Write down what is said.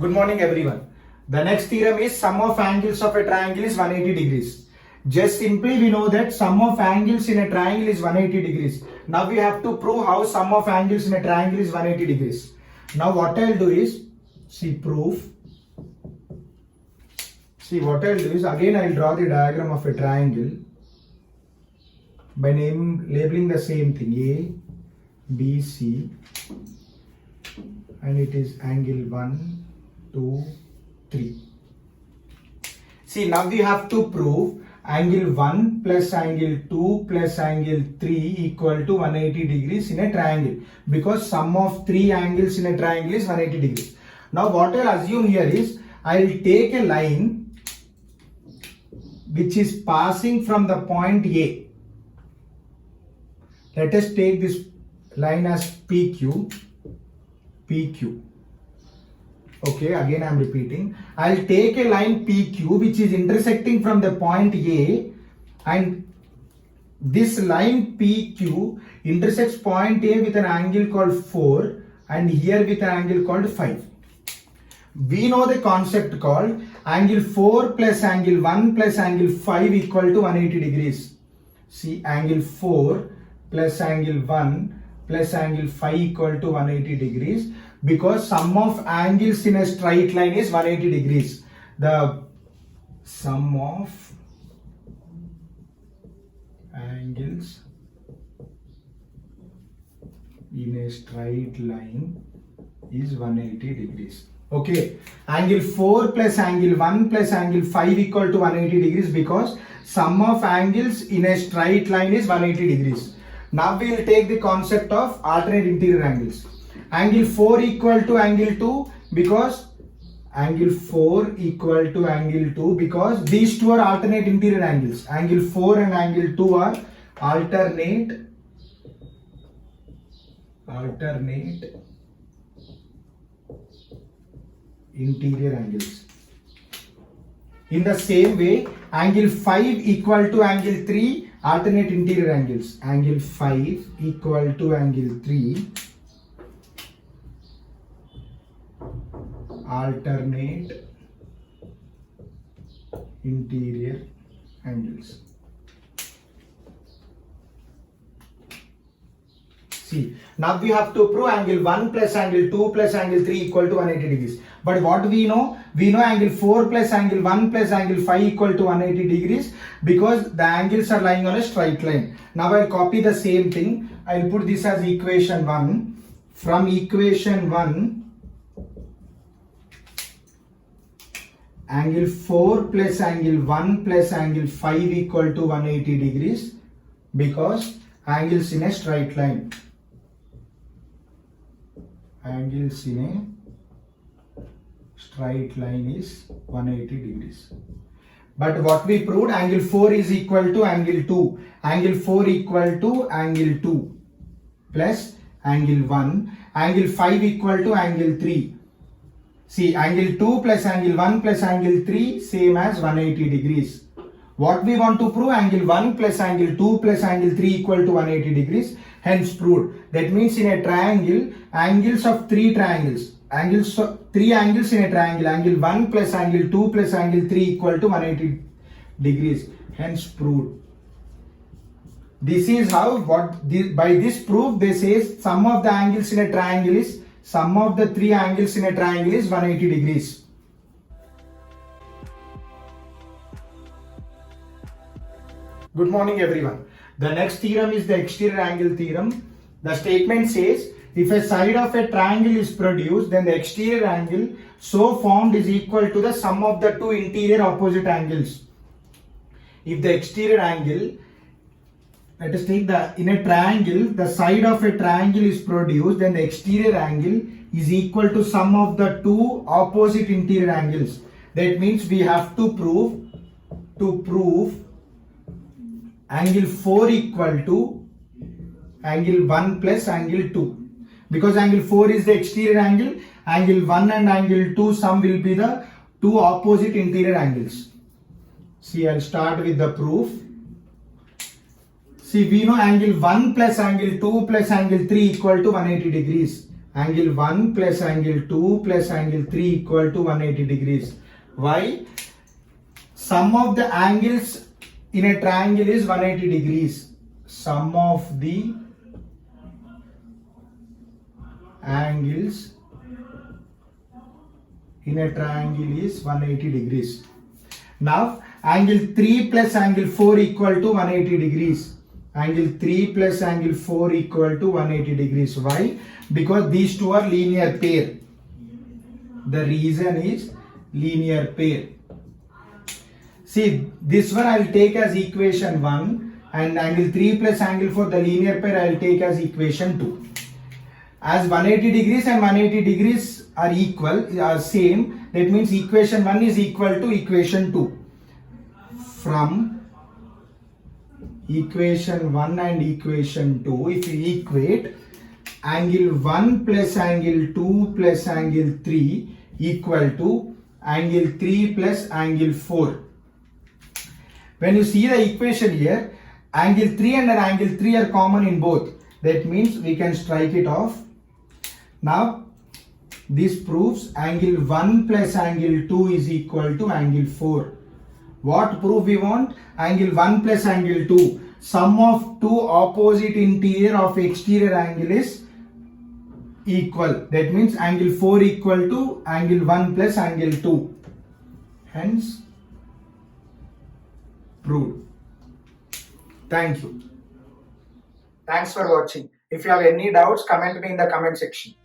Good morning everyone. The next theorem is sum of angles of a triangle is 180 degrees. Just simply we know that sum of angles in a triangle is 180 degrees. Now we have to prove how sum of angles in a triangle is 180 degrees. Now what I'll do is, again I'll draw the diagram of a triangle by labeling the same thing A, B, C, and it is angle 1, 2, 3. See, now we have to prove angle 1 plus angle 2 plus angle 3 equal to 180 degrees in a triangle, because sum of three angles in a triangle is 180 degrees. Now what I'll assume here is, I'll take a line which is passing from the point A. Let us take this line as PQ. Okay, again I am repeating. I'll take a line PQ which is intersecting from the point A, and this line PQ intersects point A with an angle called 4 and here with an angle called 5. We know the concept called angle 4 plus angle 1 plus angle 5 equal to 180 degrees. See, angle 4 plus angle 1 plus angle 5 equal to 180 degrees, because sum of angles in a straight line is 180 degrees. The sum of angles in a straight line is 180 degrees. Okay, angle 4 plus angle 1 plus angle 5 equal to 180 degrees, because sum of angles in a straight line is 180 degrees. Now we will take the concept of alternate interior angles. Angle 4 equal to angle 2, because angle 4 equal to angle 2, because these two are alternate interior angles. Angle 4 and angle 2 are alternate interior angles. In the same way, angle 5 equal to angle 3, alternate interior angles. Angle 5 equal to angle 3, alternate interior angles. See, now we have to prove angle 1 plus angle 2 plus angle 3 equal to 180 degrees. But what we know? We know angle 4 plus angle 1 plus angle 5 equal to 180 degrees, because the angles are lying on a straight line. Now I'll copy the same thing. I'll put this as equation 1. From equation 1, angle 4 plus angle 1 plus angle 5 equal to 180 degrees, because angles in a straight line. Angles in a straight line is 180 degrees. But what we proved, angle 4 is equal to angle 2. Angle 4 equal to angle 2 plus angle 1. Angle 5 equal to angle 3. See, angle 2 plus angle 1 plus angle 3 same as 180 degrees. What we want to prove? Angle 1 plus angle 2 plus angle 3 equal to 180 degrees. Hence proved. That means in a triangle, angles of three triangles. Three angles in a triangle. Angle 1 plus angle 2 plus angle 3 equal to 180 degrees. Hence proved. This is how, by this proof they say sum of the angles in a triangle is, sum of the three angles in a triangle is 180 degrees. Good morning everyone. The next theorem is the exterior angle theorem. The statement says, if a side of a triangle is produced, then the exterior angle so formed is equal to the sum of the two interior opposite angles. If the exterior angle, let us take in a triangle, the side of a triangle is produced, then the exterior angle is equal to sum of the two opposite interior angles. That means we have to prove angle 4 equal to angle 1 plus angle 2. Because angle 4 is the exterior angle, angle 1 and angle 2 sum will be the two opposite interior angles. See, I'll start with the proof. See, we know angle 1 plus angle 2 plus angle 3 equal to 180 degrees. angle 1 plus angle 2 plus angle 3 equal to 180 degrees. Why? Sum of the angles in a triangle is 180 degrees. Sum of the angles in a triangle is 180 degrees. Now angle 3 plus angle 4 equal to 180 degrees. Angle 3 plus angle 4 equal to 180 degrees. Why? Because these two are linear pair. The reason is linear pair. See, this one I will take as equation 1 and angle 3 plus angle 4, the linear pair I will take as equation 2. As 180 degrees and 180 degrees are equal, are same, that means equation 1 is equal to equation 2. From equation 1 and equation 2, if you equate, angle 1 plus angle 2 plus angle 3 equal to angle 3 plus angle 4. When you see the equation here, angle 3 and angle 3 are common in both. That means we can strike it off. Now, this proves angle 1 plus angle 2 is equal to angle 4. What proof we want? Angle 1 plus angle 2. Sum of two opposite interior of exterior angle is equal. That means angle 4 equal to angle 1 plus angle 2. Hence, proved. Thank you. Thanks for watching. If you have any doubts, comment me in the comment section.